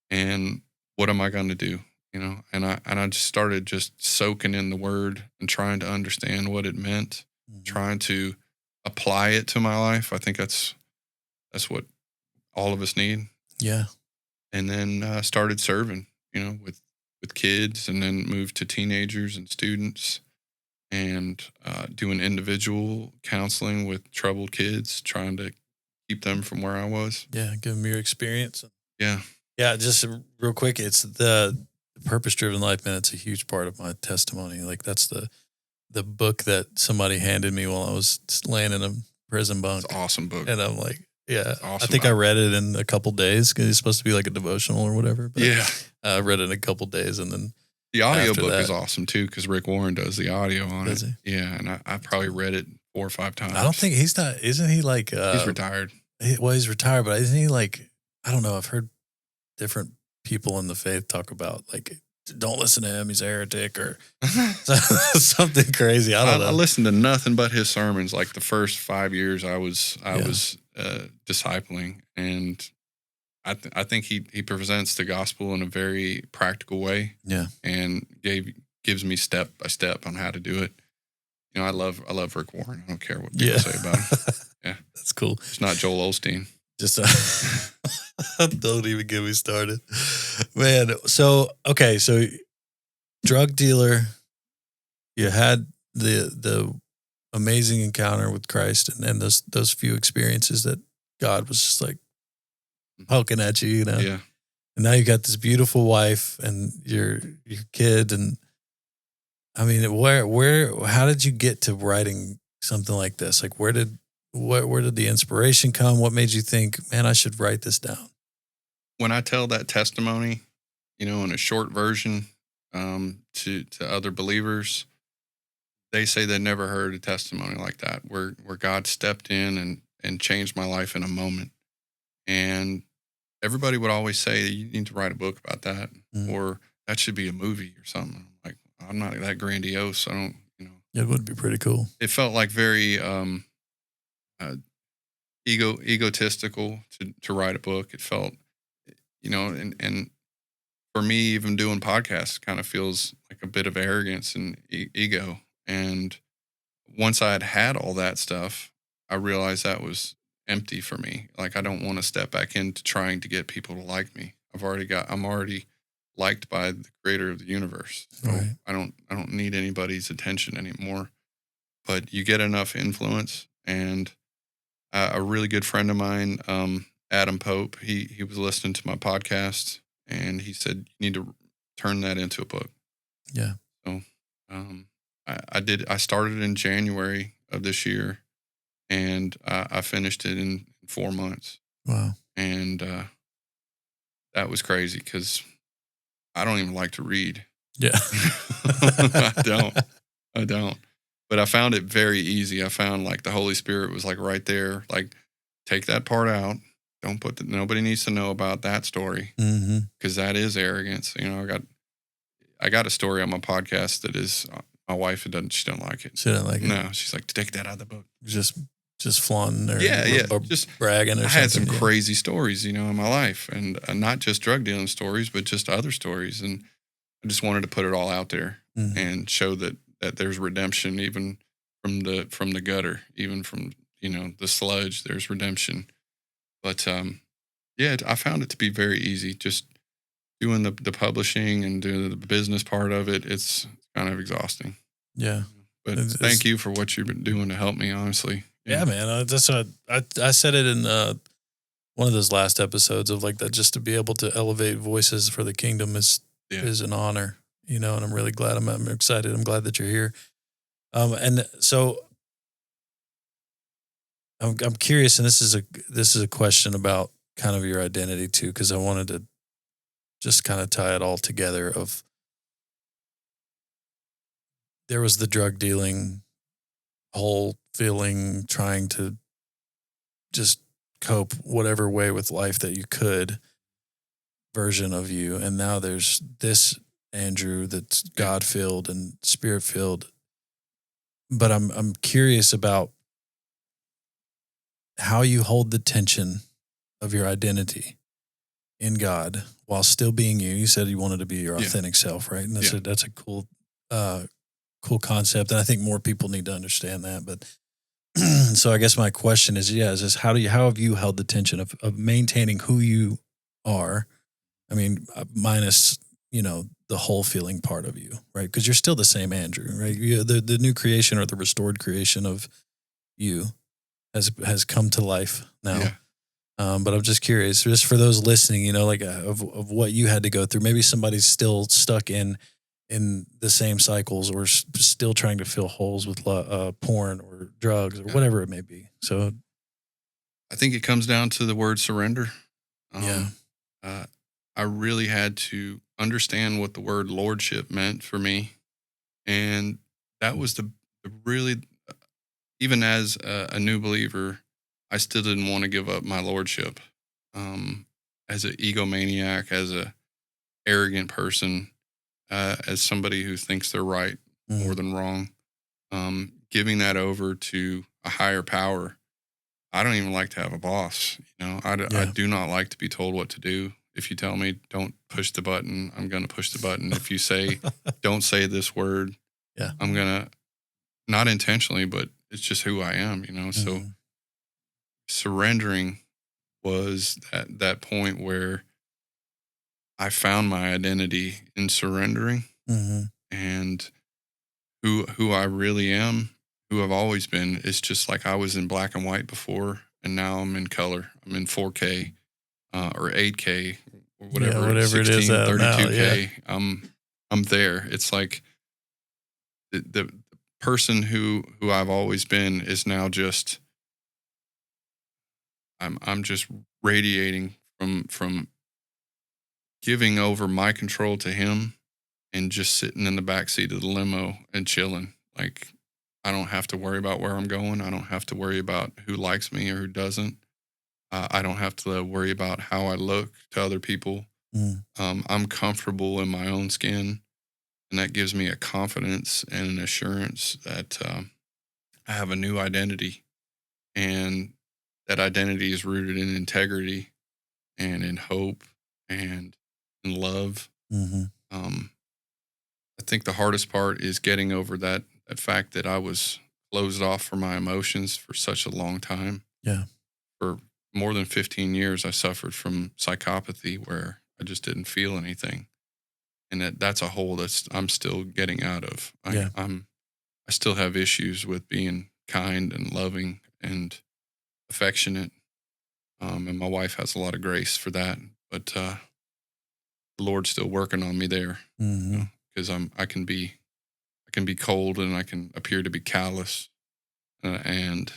And what am I going to do? You know, and I just started just soaking in the word and trying to understand what it meant, trying to apply it to my life. I think that's what all of us need. Yeah. And then started serving, you know, with kids, and then moved to teenagers and students, and doing individual counseling with troubled kids, trying to keep them from where I was. Yeah. Give them your experience. Yeah. Yeah. Just real quick. It's the purpose-driven life, man. It's a huge part of my testimony. Like, that's the book that somebody handed me while I was laying in a prison bunk. It's an awesome book. And I'm like, yeah, Awesome. I think I read it in a couple days because it's supposed to be like a devotional or whatever. But Yeah. I read it in a couple days, and then The audio after book that- is awesome too, because Rick Warren does the audio on Does it. he? Yeah, and I probably read it 4 or 5 times. I don't think isn't he like, he's retired. He's retired, but isn't he like, I don't know. I've heard different people in the faith talk about, like, don't listen to him, he's a heretic, or something crazy. I don't know. I listened to nothing but his sermons. Like the first 5 years I was discipling, and I think he presents the gospel in a very practical way. Yeah. And gives me step by step on how to do it. You know, I love Rick Warren. I don't care what people say about him. Yeah. That's cool. It's not Joel Osteen. Just don't even get me started, man. So okay, so drug dealer, you had the amazing encounter with Christ, and those few experiences that God was just like poking at you, you know. Yeah. And now you got this beautiful wife and your kid, and I mean, how did you get to writing something like this? Like, where did the inspiration come? What made you think, man, I should write this down? When I tell that testimony, in a short version, to other believers, they say they never heard a testimony like that, where God stepped in and changed my life in a moment. And everybody would always say, you need to write a book about that, or that should be a movie or something. I'm like, I'm not that grandiose. I don't, It would be pretty cool. It felt like very egotistical to write a book. It felt, and for me, even doing podcasts kind of feels like a bit of arrogance and ego. And once I had all that stuff, I realized that was empty for me. Like, I don't want to step back into trying to get people to like me. I'm already liked by the creator of the universe. So right. I don't need anybody's attention anymore. But you get enough influence, and a really good friend of mine, Adam Pope, he was listening to my podcast, and he said, you need to turn that into a book. Yeah. So I did. I started in January of this year, and I finished it in 4 months. Wow. And that was crazy because I don't even like to read. Yeah. I don't. But I found it very easy. I found like the Holy Spirit was like right there. Like, take that part out. Don't put nobody needs to know about that story, because that is arrogance. I got a story on my podcast that is my wife. She doesn't like it. She doesn't like it. No, she's like, take that out of the book. Just flaunting or just bragging or something. I had some crazy stories, in my life, and not just drug dealing stories, but just other stories. And I just wanted to put it all out there and show that there's redemption, even from the gutter, even from, the sludge, there's redemption. But I found it to be very easy. Just doing the publishing and doing the business part of it, it's kind of exhausting. Yeah. But thank you for what you've been doing to help me, honestly. Yeah, man. That's what I said it in one of those last episodes of like that. Just to be able to elevate voices for the kingdom is an honor, and I'm really glad. I'm excited. I'm glad that you're here. And so I'm curious, and this is a question about kind of your identity too, because I wanted to just kind of tie it all together. Of there was the drug dealing, whole feeling, trying to just cope whatever way with life that you could, version of you, and now there's this Andrew that's God filled and Spirit filled. But I'm curious about how you hold the tension of your identity in God while still being you. You said you wanted to be your authentic self, right? And that's a cool concept, and I think more people need to understand that. But so I guess my question is how have you held the tension of maintaining who you are? I mean, minus the whole feeling part of you, right? Because you're still the same Andrew, right? The new creation or the restored creation of you has come to life now. Yeah. But I'm just curious, just for those listening, of what you had to go through. Maybe somebody's still stuck in the same cycles, or still trying to fill holes with porn or drugs or whatever it may be. So I think it comes down to the word surrender. I really had to understand what the word lordship meant for me. And that was the really, even as a new believer, I still didn't want to give up my lordship. As an egomaniac, as a arrogant person, as somebody who thinks they're right more than wrong, giving that over to a higher power. I don't even like to have a boss. I do not like to be told what to do. If you tell me don't push the button, I'm going to push the button. If you say don't say this word, I'm going to, not intentionally, but it's just who I am. So surrendering was that point where I found my identity in surrendering Mm-hmm. and who I really am, who I've always been. It's just like I was in black and white before, and now I'm in color. I'm in 4K or 8K or whatever, whatever it is 16, out now, 32K. I'm there. It's like the person who I've always been is now just I'm just radiating from giving over my control to him and just sitting in the back seat of the limo and chilling. Like I don't have to worry about where I'm going. I don't have to worry about who likes me or who doesn't. I don't have to worry about how I look to other people. Mm. I'm comfortable in my own skin, and that gives me a confidence and an assurance that I have a new identity, and that identity is rooted in integrity and in hope and in love. Mm-hmm. I think the hardest part is getting over that fact that I was closed off for my emotions for such a long time. Yeah. For more than 15 years, I suffered from psychopathy where I just didn't feel anything. And that's a hole I'm still getting out of. I still have issues with being kind and loving and affectionate. And my wife has a lot of grace for that. But the Lord's still working on me there. Mm-hmm. Because I can be cold and I can appear to be callous, and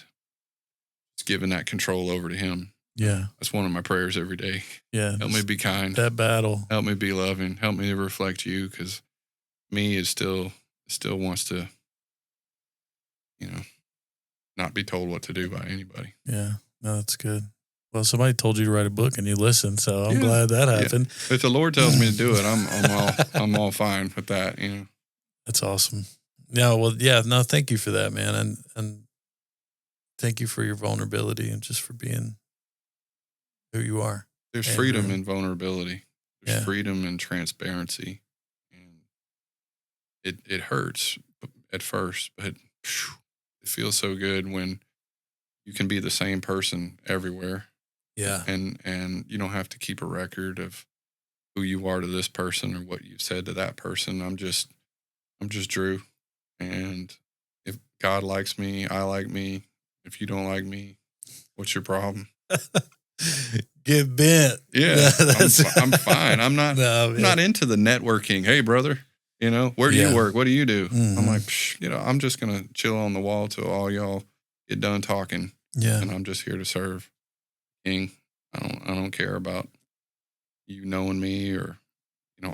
just giving that control over to Him. Yeah, That's one of my prayers every day. Yeah, Help me be kind. That battle. Help me be loving. Help me to reflect You, because me is still wants to, not be told what to do by anybody. Yeah, no, that's good. Well, somebody told you to write a book and you listened, so I'm Yeah. glad that happened. If the Lord tells me to do it, I'm all fine with that. That's awesome. No, well, yeah, no, thank you for that, man, and thank you for your vulnerability and just for being who you are. There's And, freedom in vulnerability. There's yeah. freedom in transparency, and it hurts at first, but it feels so good when you can be the same person everywhere. Yeah, And you don't have to keep a record of who you are to this person or what you've said to that person. I'm just Drew, and if God likes me, I like me. If you don't like me, what's your problem? get bent. Yeah, I'm fine. I'm not. No, I'm not into the networking. Hey, brother, where do you work? What do you do? Mhm. I'm like, I'm just gonna chill on the wall till all y'all get done talking, Yeah, and I'm just here to serve King. I don't care about you knowing me or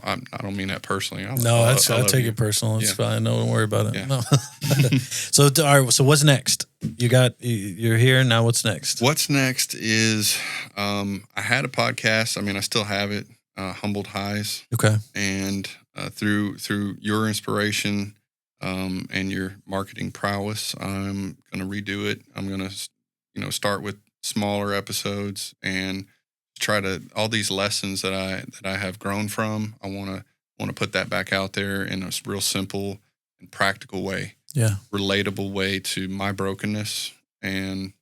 I don't mean that personally. I I love take you. it personal. It's Yeah. fine. No, don't worry about it. Yeah. No. So, all right. So, what's next? You're here now. What's next? What's next is I had a podcast. I mean, I still have it, Humbled Highs, Okay. and through your inspiration and your marketing prowess, I'm gonna redo it. I'm gonna start with smaller episodes and try to all these lessons that I have grown from. I want to put that back out there in a real simple and practical way, Yeah. relatable way to my brokenness, and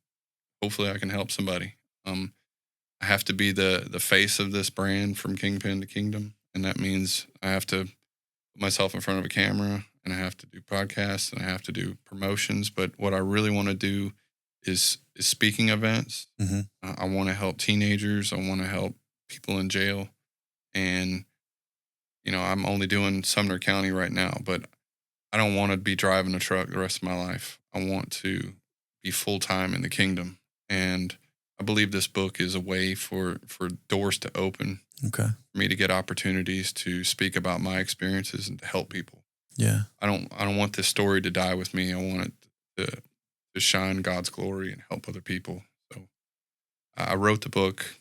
hopefully I can help somebody. I have to be the face of this brand from Kingpin to Kingdom, and that means I have to put myself in front of a camera, and I have to do podcasts, and I have to do promotions. But what I really want to do is speaking events. Mm-hmm. I want to help teenagers. I want to help people in jail, and I'm only doing Sumner County right now, but I don't want to be driving a truck the rest of my life. I want to be full time in the kingdom, and I believe this book is a way for doors to open. Okay. For me to get opportunities to speak about my experiences and to help people. Yeah. I don't want this story to die with me. I want it to shine God's glory and help other people. So I wrote the book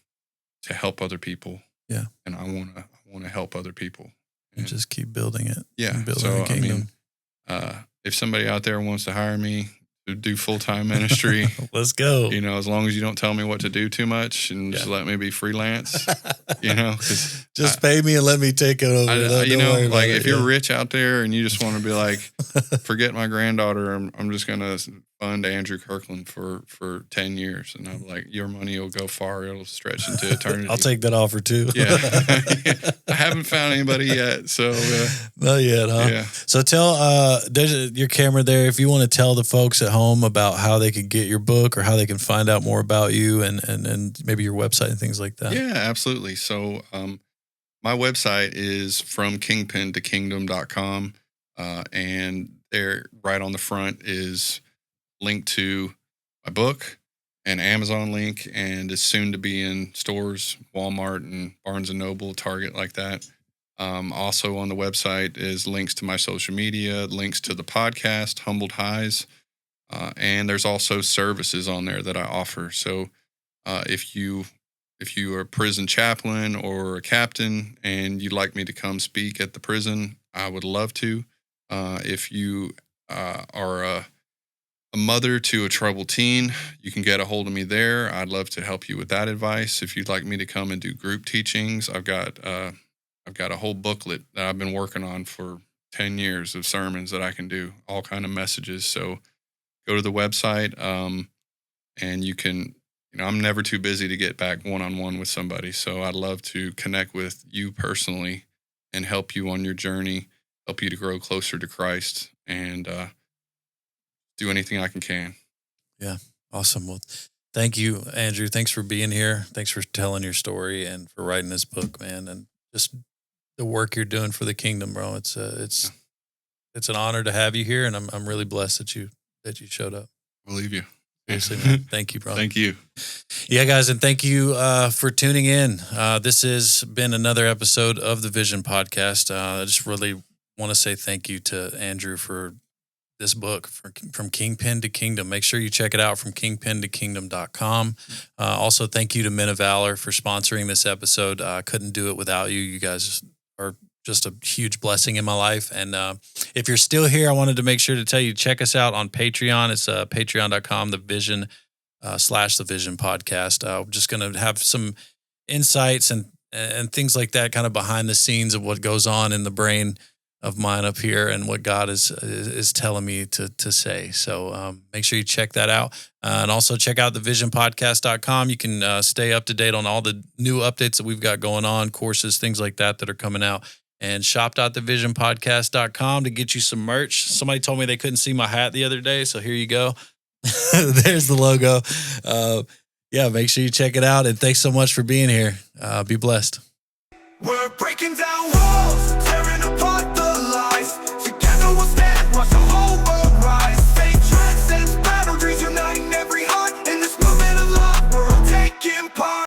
to help other people. Yeah. And I want to help other people. And just keep building it. Yeah. Keep building So the kingdom. if somebody out there wants to hire me to do full-time ministry, Let's go. as long as you don't tell me what to do too much and just let me be freelance, 'cause just pay me and let me take it over. Don't worry about if it. you're rich out there and you just want to be like, forget my granddaughter, I'm just going to fund Andrew Kirkland for 10 years. And I'm like, your money will go far. It'll stretch into eternity. I'll take that offer too. Yeah. I haven't found anybody yet. So, not yet, huh? yeah. So tell, there's your camera there. If you want to tell the folks at home about how they could get your book or how they can find out more about you and maybe your website and things like that. Yeah, absolutely. So, my website is fromkingpintokingdom.com. And there right on the front is linked to my book, an Amazon link, and it's soon to be in stores, Walmart and Barnes & Noble, Target, like that. Also on the website is links to my social media, links to the podcast, Humbled Highs, and there's also services on there that I offer. So if you are a prison chaplain or a captain and you'd like me to come speak at the prison, I would love to. If you are a mother to a troubled teen, you can get a hold of me there. I'd love to help you with that advice. If you'd like me to come and do group teachings, I've got a whole booklet that I've been working on for 10 years of sermons that I can do, all kind of messages. So go to the website, and you can, I'm never too busy to get back one-on-one with somebody. So I'd love to connect with you personally and help you on your journey, help you to grow closer to Christ, and do anything I can. Yeah. Awesome. Well, thank you, Andrew. Thanks for being here. Thanks for telling your story and for writing this book, man. And just the work you're doing for the kingdom, bro. It's an honor to have you here. And I'm really blessed that you showed up. I believe you. Seriously, man. Thank you, bro. Thank you. Yeah, guys. And thank you for tuning in. This has been another episode of the Vision Podcast. I just really want to say thank you to Andrew for this book, From Kingpin to Kingdom. Make sure you check it out from kingpintokingdom.com. Also, thank you to Men of Valor for sponsoring this episode. I couldn't do it without you. You guys are just a huge blessing in my life. And if you're still here, I wanted to make sure to tell you, check us out on Patreon. It's patreon.com, the Vision / the Vision Podcast. I'm just going to have some insights and things like that, kind of behind the scenes of what goes on in the brain of mine up here and what God is telling me to say. So make sure you check that out. And also check out thevisionpodcast.com. You can stay up to date on all the new updates that we've got going on, courses, things like that are coming out. And shop.thevisionpodcast.com to get you some merch. Somebody told me they couldn't see my hat the other day, so here you go. There's the logo. Yeah, make sure you check it out. And thanks so much for being here. Be blessed. We're breaking down